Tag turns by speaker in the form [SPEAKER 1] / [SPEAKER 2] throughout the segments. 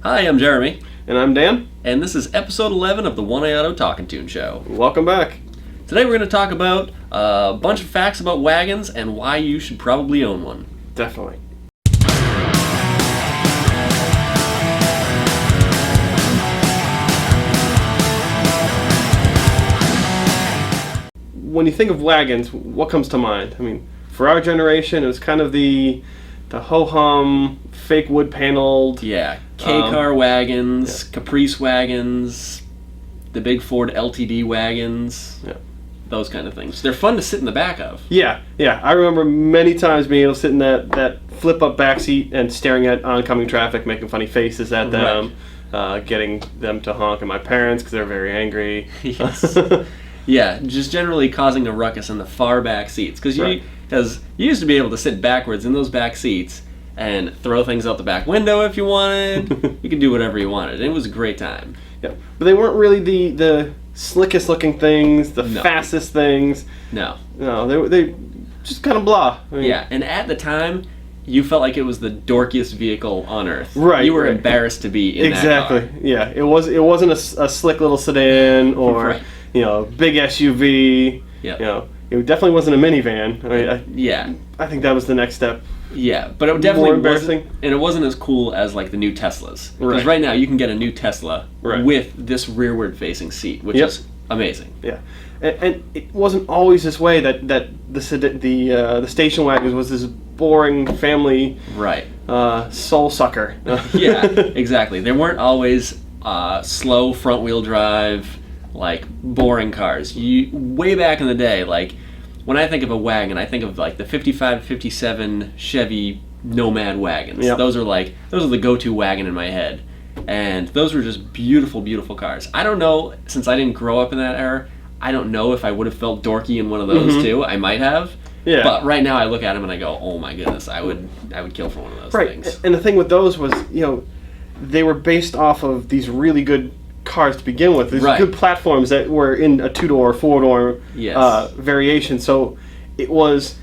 [SPEAKER 1] Hi, I'm Jeremy,
[SPEAKER 2] And I'm Dan.
[SPEAKER 1] and this is episode 11 of the One Auto Talking Tune Show.
[SPEAKER 2] Welcome back.
[SPEAKER 1] Today we're going to talk about a bunch of facts about wagons and why you should probably own one.
[SPEAKER 2] Definitely. When you think of wagons, what comes to mind? I mean, for our generation, it was kind of the ho-hum, fake wood paneled.
[SPEAKER 1] Yeah, K-car wagons, Caprice wagons, the big Ford LTD wagons, those kind of things. They're fun to sit in the back of.
[SPEAKER 2] Yeah. I remember many times being able to sit in that flip-up back seat and staring at oncoming traffic, making funny faces at them, getting them to honk at my parents because they're very angry.
[SPEAKER 1] Yes. Yeah, just generally causing a ruckus in the far back seats. Because you used to be able to sit backwards in those back seats and throw things out the back window if you wanted. You could do whatever you wanted. It was a great time.
[SPEAKER 2] Yeah, but they weren't really the slickest looking things, the fastest things.
[SPEAKER 1] No,
[SPEAKER 2] they just kind of blah. I mean,
[SPEAKER 1] yeah, and at the time, you felt like it was the dorkiest vehicle on earth.
[SPEAKER 2] Right.
[SPEAKER 1] You were embarrassed to be in that car.
[SPEAKER 2] Yeah, it wasn't a slick little sedan or big SUV.
[SPEAKER 1] Yeah.
[SPEAKER 2] It definitely wasn't a minivan. I mean, I think that was the next step.
[SPEAKER 1] Yeah, but it definitely
[SPEAKER 2] more embarrassing.
[SPEAKER 1] wasn't, and it wasn't as cool as like the new Teslas. Because right now you can get a new Tesla with this rearward-facing seat, which is amazing.
[SPEAKER 2] Yeah, and it wasn't always this way. That the station wagons was this boring family soul sucker.
[SPEAKER 1] Yeah, exactly. They weren't always slow front-wheel drive, like boring cars. Way back in the day, like. When I think of a wagon, I think of like the 55, 57 Chevy Nomad wagons.
[SPEAKER 2] Yep.
[SPEAKER 1] Those are the go-to wagon in my head. And those were just beautiful, beautiful cars. I don't know, since I didn't grow up in that era, I don't know if I would have felt dorky in one of those too. I might have. Yeah. But right now I look at them and I go, oh my goodness, I would kill for one of those things.
[SPEAKER 2] And the thing with those was, they were based off of these really good cars to begin with. These good platforms that were in a 2-door, 4-door variation. So it was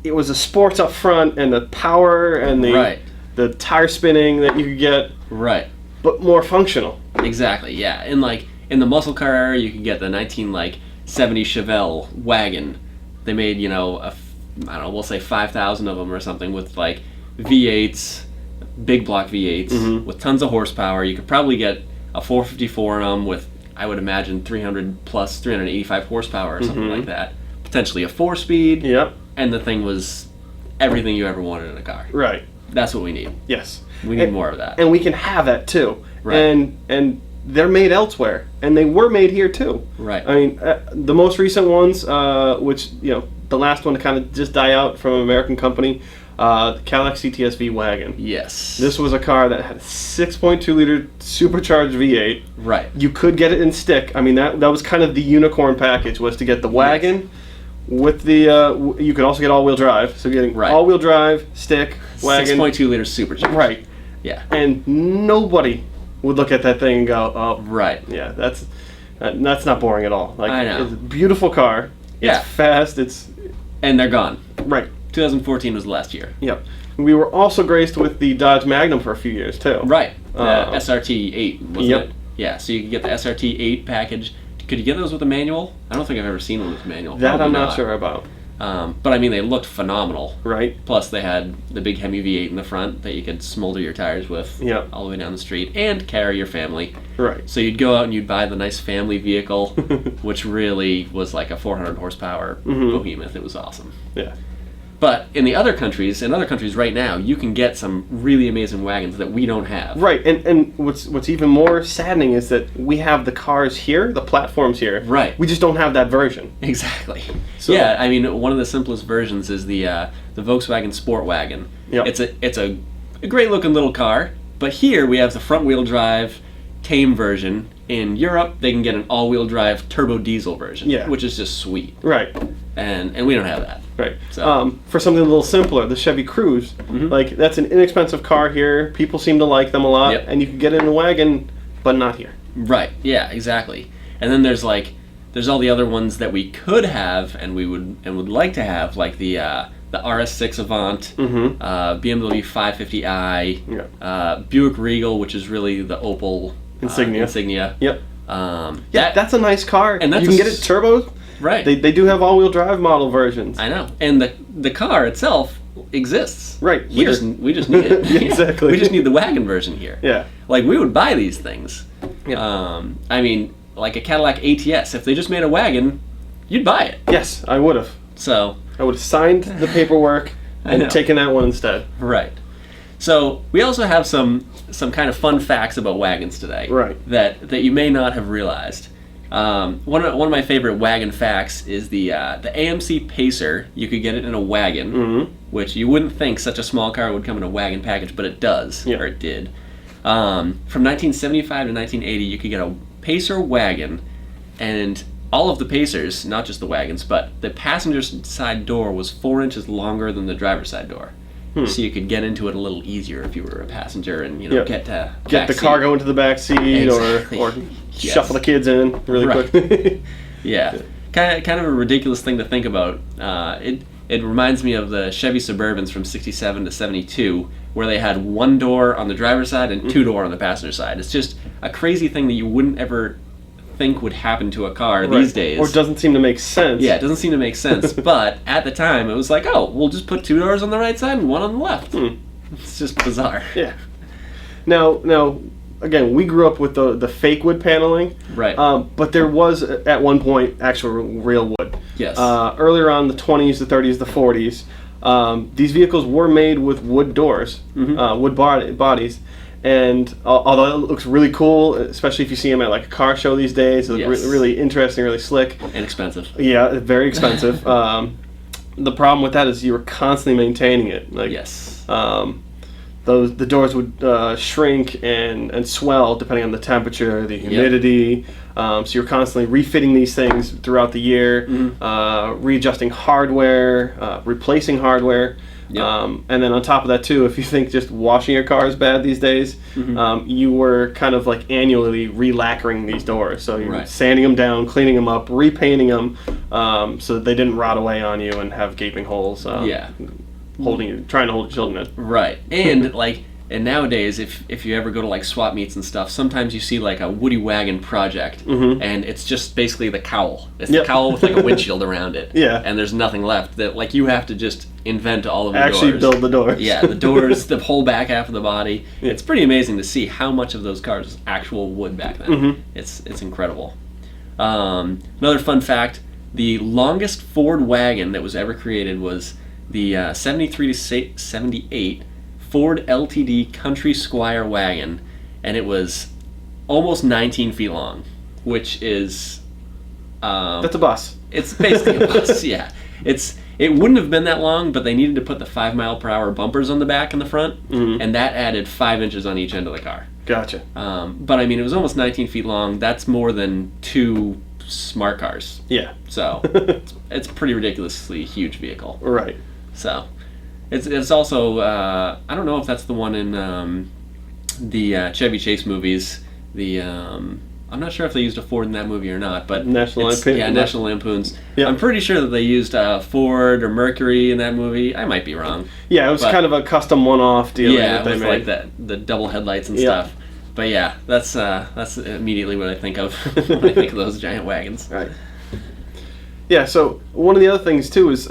[SPEAKER 2] a sports up front and the power and the tire spinning that you could get. Right. But more functional.
[SPEAKER 1] Exactly. Yeah. And like in the muscle car era, you could get the 1970 Chevelle wagon. They made we'll say 5,000 of them or something with like V8s, big block V8s with tons of horsepower. You could probably get a 454 in them with, I would imagine, 385 horsepower or something like that. Potentially a 4-speed.
[SPEAKER 2] Yep. And
[SPEAKER 1] the thing was everything you ever wanted in a car.
[SPEAKER 2] Right.
[SPEAKER 1] That's what we need.
[SPEAKER 2] Yes.
[SPEAKER 1] We need more of that.
[SPEAKER 2] And we can have that too.
[SPEAKER 1] Right.
[SPEAKER 2] And they're made elsewhere. And they were made here too.
[SPEAKER 1] Right.
[SPEAKER 2] I mean, the most recent ones, which, the last one to kind of just die out from an American company, the Cadillac cts-v wagon.
[SPEAKER 1] Yes.
[SPEAKER 2] This was a car that had a 6.2 liter supercharged V8.
[SPEAKER 1] Right.
[SPEAKER 2] You could get it in stick. I mean, that was kind of the unicorn package, was to get the wagon with the. You could also get all-wheel drive. So getting all-wheel drive, stick, wagon.
[SPEAKER 1] 6.2 liter supercharged.
[SPEAKER 2] Right.
[SPEAKER 1] Yeah.
[SPEAKER 2] And nobody would look at that thing and go, "Oh,
[SPEAKER 1] right.
[SPEAKER 2] Yeah, that's not boring at all." Like,
[SPEAKER 1] I know.
[SPEAKER 2] It's a beautiful car. It's fast.
[SPEAKER 1] And they're gone.
[SPEAKER 2] Right.
[SPEAKER 1] 2014 was the last year.
[SPEAKER 2] Yep. We were also graced with the Dodge Magnum for a few years, too.
[SPEAKER 1] Right. SRT 8, wasn't
[SPEAKER 2] it?
[SPEAKER 1] Yeah, so you could get the SRT 8 package. Could you get those with a manual? I don't think I've ever seen one with a manual.
[SPEAKER 2] That
[SPEAKER 1] Probably
[SPEAKER 2] I'm not sure about.
[SPEAKER 1] But I mean, they looked phenomenal.
[SPEAKER 2] Right.
[SPEAKER 1] Plus, they had the big Hemi V8 in the front that you could smolder your tires with all the way down the street and carry your family.
[SPEAKER 2] Right.
[SPEAKER 1] So you'd go out and you'd buy the nice family vehicle, which really was like a 400 horsepower behemoth. It was awesome.
[SPEAKER 2] Yeah.
[SPEAKER 1] But in other countries right now, you can get some really amazing wagons that we don't have.
[SPEAKER 2] Right, and what's even more saddening is that we have the cars here, the platforms here.
[SPEAKER 1] Right.
[SPEAKER 2] We just don't have that version.
[SPEAKER 1] Exactly. So, yeah, I mean, one of the simplest versions is the Volkswagen Sport Wagon. Yep. It's a great looking little car, but here we have the front wheel drive tame version. In Europe, they can get an all-wheel drive turbo diesel version, which is just sweet.
[SPEAKER 2] Right.
[SPEAKER 1] And we don't have that.
[SPEAKER 2] Right. So. For something a little simpler, the Chevy Cruze, like that's an inexpensive car here. People seem to like them a lot, and you can get it in a wagon, but not here.
[SPEAKER 1] Right. Yeah. Exactly. And then there's all the other ones that we could have and would like to have, like the the RS6 Avant,
[SPEAKER 2] Mm-hmm.
[SPEAKER 1] BMW 550i,
[SPEAKER 2] Yeah.
[SPEAKER 1] Buick Regal, which is really the Opel Insignia.
[SPEAKER 2] Yep. That's a nice car.
[SPEAKER 1] And that's
[SPEAKER 2] you can get it turbo.
[SPEAKER 1] Right.
[SPEAKER 2] They do have all-wheel drive model versions.
[SPEAKER 1] I know. And the car itself exists.
[SPEAKER 2] Right.
[SPEAKER 1] We just need it.
[SPEAKER 2] Yeah, exactly.
[SPEAKER 1] We just need the wagon version here.
[SPEAKER 2] Yeah.
[SPEAKER 1] Like, we would buy these things.
[SPEAKER 2] Yeah.
[SPEAKER 1] I mean, like a Cadillac ATS, if they just made a wagon, you'd buy it.
[SPEAKER 2] Yes, I would have.
[SPEAKER 1] So
[SPEAKER 2] I would have signed the paperwork and taken that one instead.
[SPEAKER 1] Right. So we also have some kind of fun facts about wagons today.
[SPEAKER 2] Right.
[SPEAKER 1] That you may not have realized. One of my favorite wagon facts is the AMC Pacer. You could get it in a wagon,
[SPEAKER 2] Mm-hmm.
[SPEAKER 1] which you wouldn't think such a small car would come in a wagon package, but it does,
[SPEAKER 2] Yeah.
[SPEAKER 1] or it did. From 1975 to 1980, you could get a Pacer wagon, and all of the Pacers, not just the wagons, but the passenger side door was 4 inches longer than the driver's side door. So you could get into it a little easier if you were a passenger and get
[SPEAKER 2] the cargo into the back seat.
[SPEAKER 1] Exactly.
[SPEAKER 2] or
[SPEAKER 1] Yes.
[SPEAKER 2] shuffle the kids in really
[SPEAKER 1] Right.
[SPEAKER 2] quick.
[SPEAKER 1] Yeah, kind of a ridiculous thing to think about. It reminds me of the Chevy Suburbans from '67 to '72, where they had one door on the driver's side and two door on the passenger side. It's just a crazy thing that you wouldn't ever think would happen to a car these days.
[SPEAKER 2] Or doesn't seem to make sense.
[SPEAKER 1] Yeah, it doesn't seem to make sense. But at the time, it was like, oh, we'll just put 2 doors on the right side and 1 on the left. It's just bizarre.
[SPEAKER 2] Yeah. Now, again, we grew up with the fake wood paneling.
[SPEAKER 1] Right.
[SPEAKER 2] But there was, at one point, actual real wood.
[SPEAKER 1] Yes.
[SPEAKER 2] Earlier on, the 20s, the 30s, the 40s, these vehicles were made with wood doors, wood bodies. And although it looks really cool, especially if you see them at like a car show these days, it's really interesting, really slick.
[SPEAKER 1] And expensive.
[SPEAKER 2] Yeah, very expensive. The problem with that is you were constantly maintaining it. Like,
[SPEAKER 1] Yes.
[SPEAKER 2] the doors would shrink and swell depending on the temperature, the humidity. So you're constantly refitting these things throughout the year, readjusting hardware, replacing hardware.
[SPEAKER 1] Yep.
[SPEAKER 2] And then on top of that too, if you think just washing your car is bad these days, you were kind of like annually relacquering these doors. So you're sanding them down, cleaning them up, repainting them, so that they didn't rot away on you and have gaping holes. Trying to hold your children in.
[SPEAKER 1] Right. And nowadays, if you ever go to like swap meets and stuff, sometimes you see like a Woody Wagon project, and it's just basically the cowl. It's the cowl with like a windshield around it.
[SPEAKER 2] Yeah.
[SPEAKER 1] And there's nothing left. That like you have to just invent all of the
[SPEAKER 2] Actually
[SPEAKER 1] doors.
[SPEAKER 2] build the doors.
[SPEAKER 1] Yeah, the doors, the whole back half of the body. Yeah. It's pretty amazing to see how much of those cars was actual wood back then. It's incredible. Another fun fact: the longest Ford wagon that was ever created was the 73 to 78 Ford LTD Country Squire wagon, and it was almost 19 feet long, which is
[SPEAKER 2] that's a bus.
[SPEAKER 1] It's basically a bus. Yeah, it wouldn't have been that long, but they needed to put the 5-mile-per-hour bumpers on the back and the front, and that added 5 inches on each end of the car.
[SPEAKER 2] Gotcha.
[SPEAKER 1] But I mean, it was almost 19 feet long. That's more than 2 smart cars.
[SPEAKER 2] Yeah.
[SPEAKER 1] So it's a pretty ridiculously huge vehicle.
[SPEAKER 2] Right.
[SPEAKER 1] So it's also I don't know if that's the one in the Chevy Chase movies. I'm not sure if they used a Ford in that movie or not, but
[SPEAKER 2] National
[SPEAKER 1] Lampoon's.
[SPEAKER 2] Yeah.
[SPEAKER 1] I'm pretty sure that they used Ford or Mercury in that movie. I might be wrong.
[SPEAKER 2] Yeah, it was kind of a custom one-off deal that they
[SPEAKER 1] with
[SPEAKER 2] made.
[SPEAKER 1] like the double headlights and stuff. But yeah, that's immediately what I think of when I think of those giant wagons.
[SPEAKER 2] Right. Yeah. So one of the other things too is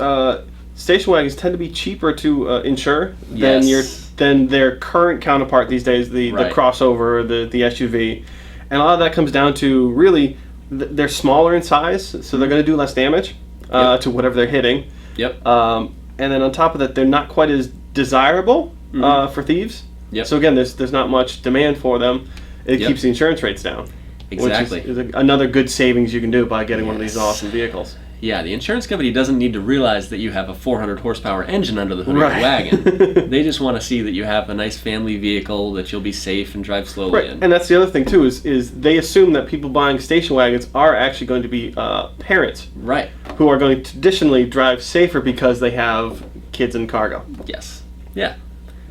[SPEAKER 2] station wagons tend to be cheaper to insure than their current counterpart these days, the crossover, the SUV. And a lot of that comes down to really they're smaller in size, so they're going to do less damage to whatever they're hitting.
[SPEAKER 1] Yep.
[SPEAKER 2] And then on top of that, they're not quite as desirable for thieves.
[SPEAKER 1] Yep.
[SPEAKER 2] So again, there's not much demand for them. It keeps the insurance rates down.
[SPEAKER 1] Exactly.
[SPEAKER 2] Which is another good savings you can do by getting one of these awesome vehicles.
[SPEAKER 1] Yeah, the insurance company doesn't need to realize that you have a 400 horsepower engine under the hood of the wagon. They just want to see that you have a nice family vehicle, that you'll be safe and drive slowly in.
[SPEAKER 2] And that's the other thing too is they assume that people buying station wagons are actually going to be parents, who are going to traditionally drive safer because they have kids and cargo.
[SPEAKER 1] Yes. Yeah.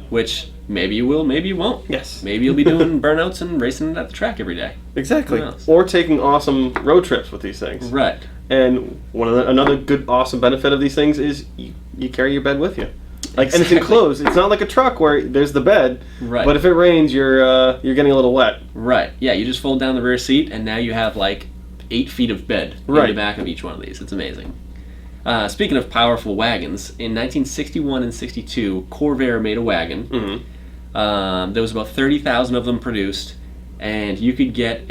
[SPEAKER 1] Which maybe you will, maybe you won't.
[SPEAKER 2] Yes.
[SPEAKER 1] Maybe you'll be doing burnouts and racing at the track every day.
[SPEAKER 2] Exactly. Or taking awesome road trips with these things.
[SPEAKER 1] Right.
[SPEAKER 2] And another good, awesome benefit of these things is you carry your bed with you. Like,
[SPEAKER 1] exactly.
[SPEAKER 2] And it's enclosed. It's not like a truck where there's the bed.
[SPEAKER 1] Right.
[SPEAKER 2] But if it rains, you're getting a little wet.
[SPEAKER 1] Right. Yeah. You just fold down the rear seat, and now you have like 8 feet of bed in the back of each one of these. It's amazing. Speaking of powerful wagons, in 1961 and 62, Corvair made a wagon.
[SPEAKER 2] Mm-hmm.
[SPEAKER 1] There was about 30,000 of them produced, and you could get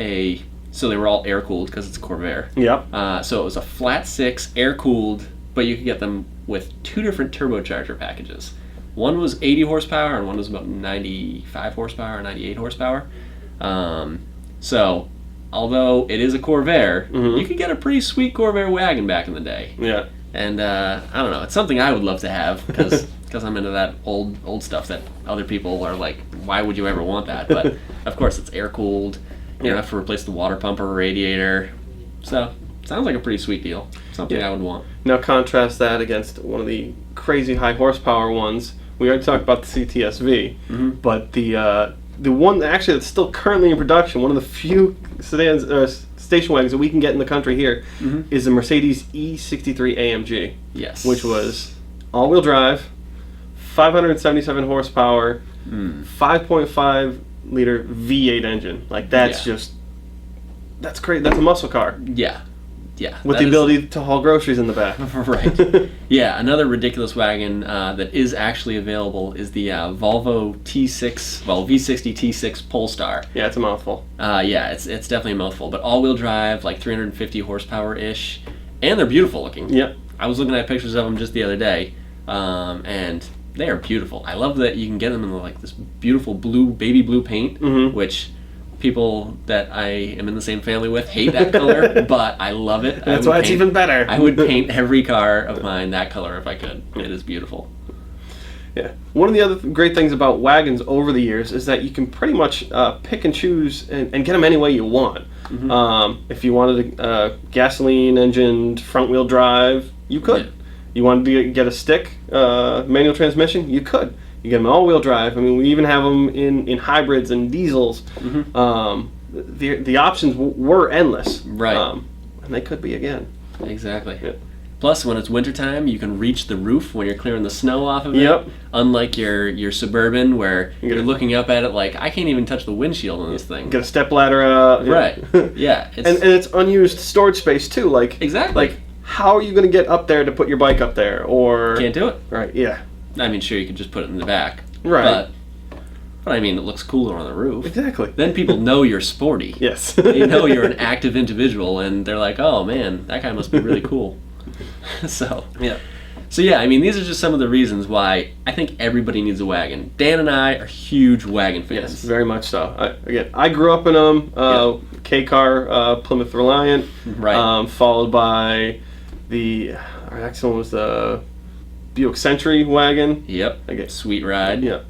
[SPEAKER 1] so they were all air-cooled because it's a Corvair.
[SPEAKER 2] Yep.
[SPEAKER 1] So it was a flat 6, air-cooled, but you could get them with 2 different turbocharger packages. One was 80 horsepower, and one was about 95 horsepower or 98 horsepower. So, although it is a Corvair,
[SPEAKER 2] mm-hmm.
[SPEAKER 1] you could get a pretty sweet Corvair wagon back in the day.
[SPEAKER 2] Yeah.
[SPEAKER 1] And I don't know, it's something I would love to have because I'm into that old stuff that other people are like, why would you ever want that? But of course, it's air cooled. You don't have to replace the water pump or radiator. So sounds like a pretty sweet deal. Something I would want.
[SPEAKER 2] Now contrast that against one of the crazy high horsepower ones. We already talked about the cts-v,
[SPEAKER 1] mm-hmm.
[SPEAKER 2] but the one actually that's still currently in production, one of the few sedans, station wagons that we can get in the country here,
[SPEAKER 1] mm-hmm.
[SPEAKER 2] is the Mercedes E63 AMG.
[SPEAKER 1] Yes.
[SPEAKER 2] Which was all-wheel drive, 577 horsepower, 5.5 liter V8 engine. Like that's that's great. That's a muscle car.
[SPEAKER 1] Yeah. Yeah.
[SPEAKER 2] With the ability to haul groceries in the back.
[SPEAKER 1] Right. Yeah, another ridiculous wagon that is actually available is the Volvo V60 T6 Polestar.
[SPEAKER 2] Yeah, it's a mouthful.
[SPEAKER 1] Yeah, it's definitely a mouthful, but all-wheel drive, like 350 horsepower-ish, and they're beautiful looking.
[SPEAKER 2] Yep.
[SPEAKER 1] I was looking at pictures of them just the other day, and they are beautiful. I love that you can get them in like this beautiful baby blue paint,
[SPEAKER 2] mm-hmm.
[SPEAKER 1] which people that I am in the same family with hate that color, but I love it.
[SPEAKER 2] That's why it's even better.
[SPEAKER 1] I would paint every car of mine that color if I could. It is beautiful.
[SPEAKER 2] Yeah. One of the other great things about wagons over the years is that you can pretty much pick and choose and get them any way you want.
[SPEAKER 1] Mm-hmm.
[SPEAKER 2] If you wanted a gasoline engined front wheel drive, you could. Yeah. You wanted to get a stick manual transmission, you could. You get them all-wheel drive. I mean, we even have them in hybrids and diesels.
[SPEAKER 1] Mm-hmm.
[SPEAKER 2] The options were endless.
[SPEAKER 1] Right.
[SPEAKER 2] And they could be again.
[SPEAKER 1] Exactly.
[SPEAKER 2] Yeah.
[SPEAKER 1] Plus, when it's wintertime, you can reach the roof when you're clearing the snow off of it.
[SPEAKER 2] Yep.
[SPEAKER 1] Unlike your Suburban, where you're looking up at it like, I can't even touch the windshield on this thing.
[SPEAKER 2] Get a step ladder out.
[SPEAKER 1] Right. Yeah.
[SPEAKER 2] And it's unused storage space, too. Like
[SPEAKER 1] exactly.
[SPEAKER 2] Like, how are you going to get up there to put your bike up there? Or
[SPEAKER 1] can't do it.
[SPEAKER 2] Right, yeah.
[SPEAKER 1] I mean, sure, you could just put it in the back.
[SPEAKER 2] Right.
[SPEAKER 1] But I mean, it looks cooler on the roof.
[SPEAKER 2] Exactly.
[SPEAKER 1] Then people know you're sporty.
[SPEAKER 2] Yes.
[SPEAKER 1] They know you're an active individual, and they're like, oh, man, that guy must be really cool. So yeah, I mean, these are just some of the reasons why I think everybody needs a wagon. Dan and I are huge wagon fans.
[SPEAKER 2] Yes, very much so. I grew up in them. K-Car, Plymouth Reliant.
[SPEAKER 1] Right.
[SPEAKER 2] Followed by our next one was the Buick Century wagon.
[SPEAKER 1] Yep.
[SPEAKER 2] Okay.
[SPEAKER 1] Sweet ride.
[SPEAKER 2] Yeah.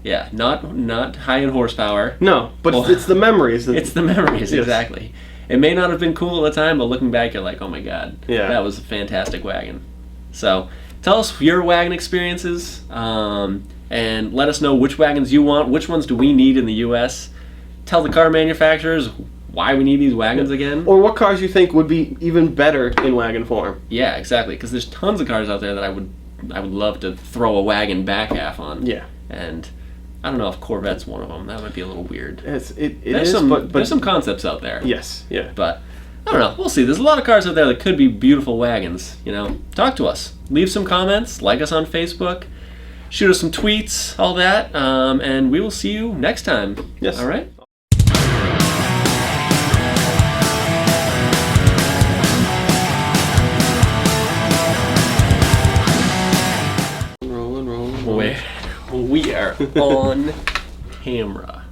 [SPEAKER 1] Yeah. Not high in horsepower.
[SPEAKER 2] No, but it's the memories.
[SPEAKER 1] It's the memories,
[SPEAKER 2] yes.
[SPEAKER 1] Exactly. It may not have been cool at the time, but looking back, you're like, oh my god, that was a fantastic wagon. So tell us your wagon experiences, and let us know which wagons you want. Which ones do we need in the U.S.? Tell the car manufacturers why we need these wagons again.
[SPEAKER 2] Or what cars you think would be even better in wagon form.
[SPEAKER 1] Yeah, exactly. Because there's tons of cars out there that I would love to throw a wagon back half on.
[SPEAKER 2] Yeah.
[SPEAKER 1] And I don't know if Corvette's one of them. That might be a little weird.
[SPEAKER 2] There's
[SPEAKER 1] some concepts out there.
[SPEAKER 2] Yes, yeah.
[SPEAKER 1] But I don't know. We'll see. There's a lot of cars out there that could be beautiful wagons. Talk to us. Leave some comments. Like us on Facebook. Shoot us some tweets. All that. And we will see you next time.
[SPEAKER 2] Yes.
[SPEAKER 1] All right.
[SPEAKER 2] Rolling.
[SPEAKER 1] We are on camera.